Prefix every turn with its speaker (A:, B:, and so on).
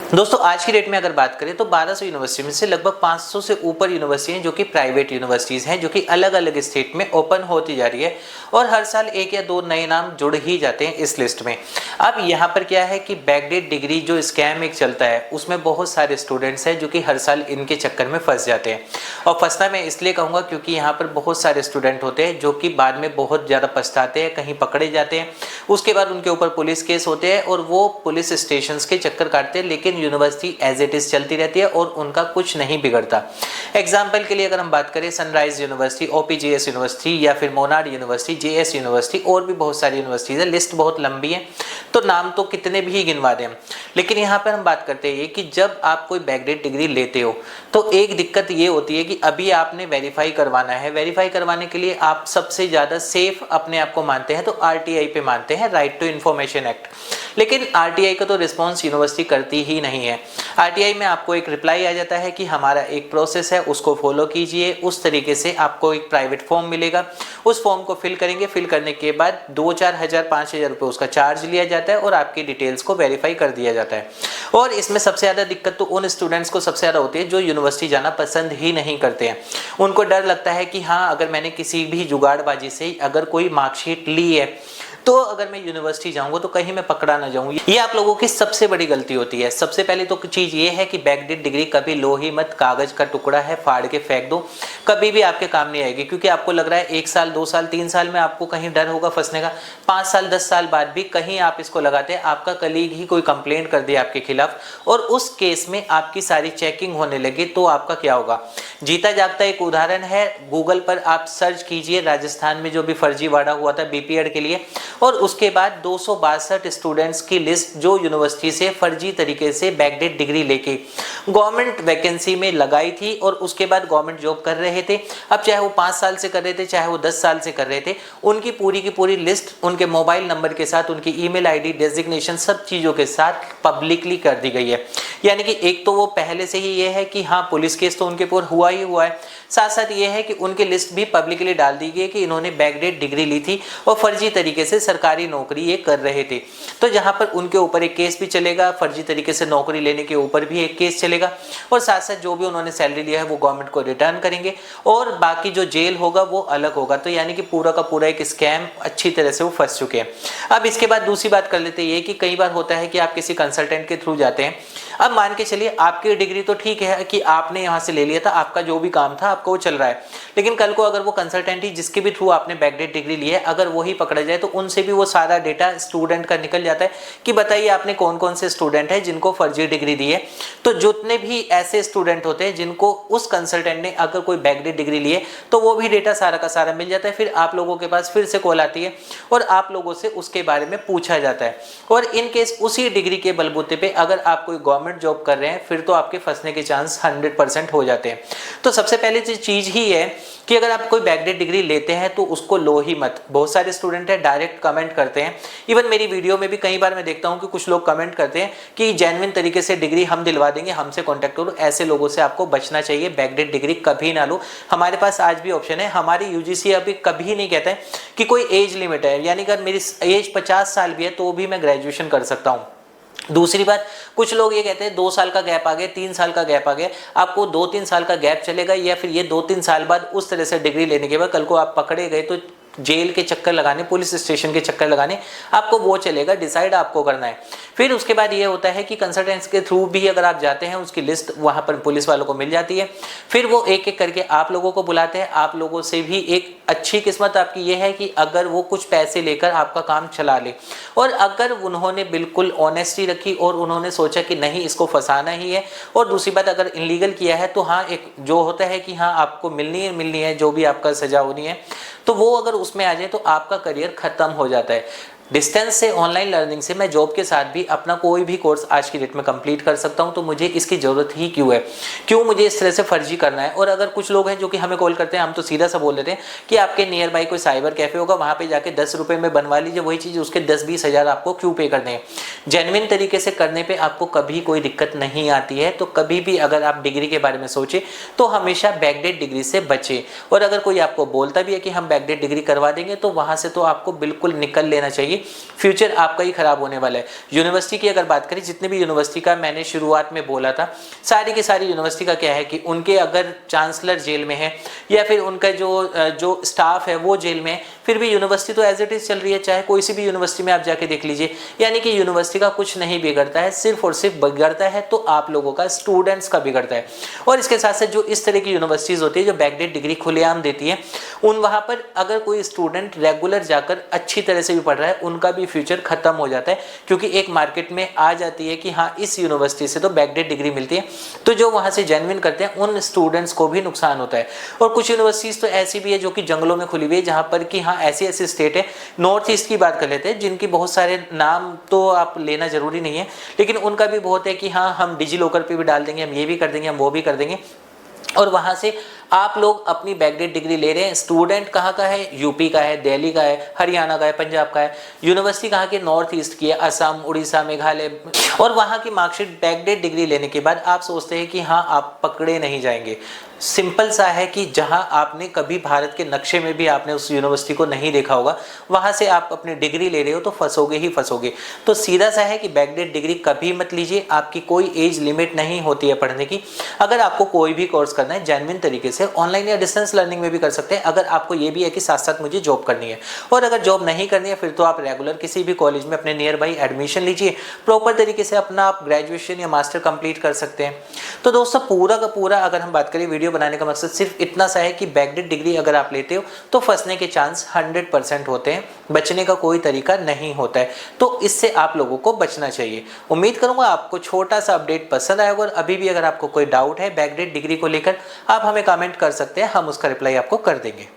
A: दोस्तों आज की डेट में अगर बात करें तो 1200 यूनिवर्सिटी में से लगभग 500 से ऊपर यूनिवर्सिटी हैं जो कि प्राइवेट यूनिवर्सिटीज़ हैं, जो कि अलग अलग स्टेट में ओपन होती जा रही है और हर साल एक या दो नए नाम जुड़ ही जाते हैं इस लिस्ट में। अब यहाँ पर क्या है कि बैकडेट डिग्री जो स्कैम एक चलता है उसमें बहुत सारे स्टूडेंट्स हैं जो कि हर साल इनके चक्कर में फंस जाते हैं। और फंसना मैं इसलिए कहूँगा क्योंकि यहाँ पर बहुत सारे स्टूडेंट होते हैं जो कि बाद में बहुत ज़्यादा पछताते हैं, कहीं पकड़े जाते हैं, उसके बाद उनके ऊपर पुलिस केस होते हैं और वो पुलिस स्टेशन के चक्कर काटते हैं, लेकिन यूनिवर्सिटी एज इट इज चलती रहती है और उनका कुछ नहीं बिगड़ता। एग्जाम्पल के लिए अगर हम बात करें सनराइज यूनिवर्सिटी, ओपीजीएस यूनिवर्सिटी या फिर मोनार्ड यूनिवर्सिटी, जेएस यूनिवर्सिटी और भी बहुत सारी यूनिवर्सिटीज है। लिस्ट बहुत लंबी है तो नाम तो कितने भी गिनवा दें, लेकिन यहाँ पर हम बात करते हैं कि जब आप कोई बैकडेट डिग्री लेते हो तो एक दिक्कत ये होती है कि अभी आपने वेरीफाई करवाना है। वेरीफाई करवाने के लिए आप सबसे ज़्यादा सेफ अपने आप को मानते हैं तो आरटीआई पे मानते हैं, राइट टू इन्फॉर्मेशन एक्ट। लेकिन आरटीआई का तो रिस्पॉन्स यूनिवर्सिटी करती ही नहीं है। आरटीआई में आपको एक रिप्लाई आ जाता है कि हमारा एक प्रोसेस है उसको फॉलो कीजिए, उस तरीके से आपको एक प्राइवेट फॉर्म मिलेगा, उस फॉर्म को फिल करेंगे, फिल करने के बाद 2-4 हज़ार 5,000 रुपये उसका चार्ज लिया जाता है और आपकी डिटेल्स को वेरीफाई कर दिया जाता है। और इसमें सबसे ज़्यादा दिक्कत तो उन स्टूडेंट्स को सबसे ज़्यादा होती है जो यूनिवर्सिटी जाना पसंद ही नहीं करते हैं। उनको डर लगता है कि हाँ, अगर मैंने किसी भी जुगाड़बाजी से अगर कोई मार्कशीट ली है तो अगर मैं यूनिवर्सिटी जाऊंगा तो कहीं मैं पकड़ा ना जाऊं। ये आप लोगों की सबसे बड़ी गलती होती है। सबसे पहले तो चीज ये है कि बैकडेट डिग्री कभी लो ही मत, कागज का टुकड़ा है, फाड़ के फेंक दो, कभी भी आपके काम नहीं आएगी। क्योंकि आपको लग रहा है 1 साल 2 साल 3 साल में आपको कहीं डर होगा फंसने का, 5 साल 10 साल बाद भी कहीं आप इसको लगाते हैं, आपका कलीग ही कोई कंप्लेंट कर दिया आपके खिलाफ और उस केस में आपकी सारी चेकिंग होने लगे तो आपका क्या होगा। जीता जागता एक उदाहरण है, गूगल पर आप सर्च कीजिए राजस्थान में जो भी फर्जीवाड़ा हुआ था बीपीएड के लिए, और उसके बाद 262 स्टूडेंट्स की लिस्ट जो यूनिवर्सिटी से फर्जी तरीके से बैकडेट डिग्री लेके गवर्नमेंट वैकेंसी में लगाई थी और उसके बाद गवर्नमेंट जॉब कर रहे थे। अब चाहे वो 5 साल से कर रहे थे, चाहे वो 10 साल से कर रहे थे, उनकी पूरी की पूरी लिस्ट उनके मोबाइल नंबर के साथ, उनकी ईमेल आईडी, डेजिग्नेशन, सब चीज़ों के साथ पब्लिकली कर दी गई है। यानी कि एक तो वो पहले से ही ये है कि हाँ, पुलिस केस तो उनके ऊपर हुआ ही हुआ है, साथ साथ ये है कि उनकी लिस्ट भी पब्लिकली डाल दी गई कि इन्होंने बैकडेट डिग्री ली थी और फर्जी तरीके से सरकारी नौकरी ये कर रहे थे। तो जहां पर उनके ऊपर एक केस भी चलेगा, फर्जी तरीके से नौकरी लेने के ऊपर भी एक केस चलेगा और साथ साथ जो भी उन्होंने सैलरी लिया है वो गवर्नमेंट को रिटर्न करेंगे और बाकी जो जेल होगा वो अलग होगा। तो यानी कि पूरा का पूरा एक स्कैम अच्छी तरह से वो फंस चुके हैं। अब इसके बाद दूसरी बात कर लेते हैं कि कई बार होता है कि आप किसी कंसल्टेंट के थ्रू जाते हैं। अब मान के चलिए आपकी डिग्री तो ठीक है कि आपने यहाँ से ले लिया था, आपका जो भी काम था आपको वो चल रहा है, लेकिन कल को अगर वो कंसल्टेंट ही जिसके भी थ्रू आपने बैकडेट डिग्री ली है अगर वो ही पकड़ा जाए तो उनसे भी वो सारा डेटा स्टूडेंट का निकल जाता है कि बताइए आपने कौन कौन से स्टूडेंट है जिनको फर्जी डिग्री दी है। तो जितने भी ऐसे स्टूडेंट होते हैं जिनको उस कंसल्टेंट ने अगर कोई बैकडेट डिग्री ली है तो वो भी डेटा सारा का सारा मिल जाता है। फिर आप लोगों के पास फिर से कॉल आती है और आप लोगों से उसके बारे में पूछा जाता है और इन केस उसी डिग्री के बलबूते पे अगर आप कोई गवर्नमेंट जॉब कर रहे हैं फिर तो आपके फंसने के चांस 100% हो जाते हैं। तो सबसे पहले चीज ही है कि अगर आप कोई बैकडेट डिग्री लेते हैं तो उसको लो ही मत। बहुत सारे स्टूडेंट है डायरेक्ट कमेंट करते हैं, इवन मेरी वीडियो में भी कई बार मैं देखता हूं कि कुछ लोग कमेंट करते हैं कि जेन्युइन तरीके से डिग्री हम दिलवा देंगे, हमसे कांटेक्ट करो। ऐसे लोगों से आपको बचना चाहिए, बैकडेट डिग्री कभी ना लो। हमारे पास आज भी ऑप्शन है, हमारी यूजीसी अभी कभी नहीं कहता है कि कोई एज लिमिट है, यानी अगर मेरी एज 50 साल भी है तो भी मैं ग्रेजुएशन कर सकता हूँ। दूसरी बात, कुछ लोग ये कहते हैं 2 साल का गैप आ गया, 3 साल का गैप आ गया, आपको 2-3 साल का गैप चलेगा या फिर ये 2-3 साल बाद उस तरह से डिग्री लेने के बाद कल को आप पकड़े गए तो जेल के चक्कर लगाने, पुलिस स्टेशन के चक्कर लगाने, आपको वो चलेगा, डिसाइड आपको करना है। फिर उसके बाद ये होता है कि कंसल्टेंट्स के थ्रू भी अगर आप जाते हैं उसकी लिस्ट वहां पर पुलिस वालों को मिल जाती है, फिर वो एक एक करके आप लोगों को बुलाते हैं। आप लोगों से भी एक अच्छी किस्मत आपकी ये है कि अगर वो कुछ पैसे लेकर आपका काम चला ले और अगर उन्होंने बिल्कुल ऑनेस्टी रखी और उन्होंने सोचा कि नहीं इसको फंसाना ही है, और दूसरी बात अगर इलीगल किया है तो हाँ, एक जो होता है कि हाँ आपको मिलनी है जो भी आपका सजा होनी है, तो वो अगर उसमें आ जाए तो आपका करियर खत्म हो जाता है। डिस्टेंस से, ऑनलाइन लर्निंग से मैं जॉब के साथ भी अपना कोई भी कोर्स आज की डेट में कंप्लीट कर सकता हूं, तो मुझे इसकी ज़रूरत ही क्यों है, क्यों मुझे इस तरह से फर्जी करना है। और अगर कुछ लोग हैं जो कि हमें कॉल करते हैं, हम तो सीधा सा बोल देते हैं कि आपके नियर बाई कोई साइबर कैफे होगा, वहाँ पे जाके 10 रुपये में बनवा लीजिए, वही चीज़ उसके 10-20 हज़ार आपको क्यों पे करने हैं। जेन्युइन तरीके से करने पर आपको कभी कोई दिक्कत नहीं आती है। तो कभी भी अगर आप डिग्री के बारे में सोचें तो हमेशा बैकडेट डिग्री से बचें। और अगर कोई आपको बोलता भी है कि हम बैकडेट डिग्री करवा देंगे तो वहाँ से तो आपको बिल्कुल निकल लेना चाहिए, फ्यूचर आपका ही खराब होने वाला है। यूनिवर्सिटी की अगर बात करें, जितने भी यूनिवर्सिटी का मैंने शुरुआत में बोला था, सारी की सारी यूनिवर्सिटी का क्या है कि उनके अगर चांसलर जेल में है या फिर उनका जो स्टाफ है वो जेल में है, फिर भी यूनिवर्सिटी तो एज इट इज चल रही है। चाहे कोई सी भी यूनिवर्सिटी में आप जाके देख लीजिए, यानी कि यूनिवर्सिटी का कुछ नहीं बिगड़ता है, सिर्फ और सिर्फ बिगड़ता है तो आप लोगों का, स्टूडेंट्स का बिगड़ता है। और इसके साथ साथ जो इस तरह की यूनिवर्सिटीज होती है जो बैकडेट डिग्री खुलेआम देती है, वहां पर अगर कोई स्टूडेंट रेगुलर जाकर अच्छी तरह से भी पढ़ रहा है, उनका भी फ्यूचर खत्म हो जाता है, क्योंकि एक मार्केट में आ जाती है कि हाँ इस यूनिवर्सिटी से तो बैकडेट डिग्री मिलती है, तो जो वहां से जेन्युइन करते हैं उन स्टूडेंट्स को भी नुकसान होता है। और कुछ यूनिवर्सिटीज तो ऐसी भी है जो कि जंगलों में खुली हुई है, जहां पर कि हाँ ऐसी ऐसी स्टेट है, नॉर्थ ईस्ट की बात कर लेते हैं, जिनकी बहुत सारे नाम तो आप लेना जरूरी नहीं है, लेकिन उनका भी बहुत है कि हाँ हम डिजी लॉकर पे भी डाल देंगे, हम ये भी कर देंगे, हम वो भी कर देंगे, और वहां से आप लोग अपनी बैकडेट डिग्री ले रहे हैं। स्टूडेंट कहाँ का है? यूपी का है, दिल्ली का है, हरियाणा का है, पंजाब का है। यूनिवर्सिटी कहाँ की? नॉर्थ ईस्ट की है, असम, उड़ीसा, मेघालय। और वहाँ की मार्कशीट बैकडेट डिग्री लेने के बाद आप सोचते हैं कि हाँ आप पकड़े नहीं जाएंगे। सिंपल सा है कि जहां आपने कभी भारत के नक्शे में भी आपने उस यूनिवर्सिटी को नहीं देखा होगा, वहां से आप अपनी डिग्री ले रहे हो तो फंसोगे ही फंसोगे। तो सीधा सा है कि बैकडेट डिग्री कभी मत लीजिए। आपकी कोई एज लिमिट नहीं होती है पढ़ने की। अगर आपको कोई भी कोर्स करना है जेन्युइन तरीके से, ऑनलाइन या डिस्टेंस लर्निंग में भी कर सकते हैं। अगर आपको ये भी है कि साथ साथ मुझे जॉब करनी है, और अगर जॉब नहीं करनी है फिर तो आप रेगुलर किसी भी कॉलेज में अपने नियर बाई एडमिशन लीजिए, प्रॉपर तरीके से अपना आप ग्रेजुएशन या मास्टर कंप्लीट कर सकते हैं। तो दोस्तों पूरा का पूरा अगर हम बात करें, वीडियो बनाने का मकसद सिर्फ इतना सा है कि बैकडेट डिग्री अगर आप लेते हो तो फंसने के चांस 100% होते हैं, बचने का कोई तरीका नहीं होता है। तो इससे आप लोगों को बचना चाहिए। उम्मीद करूंगा आपको छोटा सा अपडेट पसंद आएगा, और अभी भी अगर आपको कोई डाउट है बैकडेट डिग्री को लेकर, आप हमें कमेंट कर सकते हैं, हम उसका रिप्लाई आपको कर देंगे।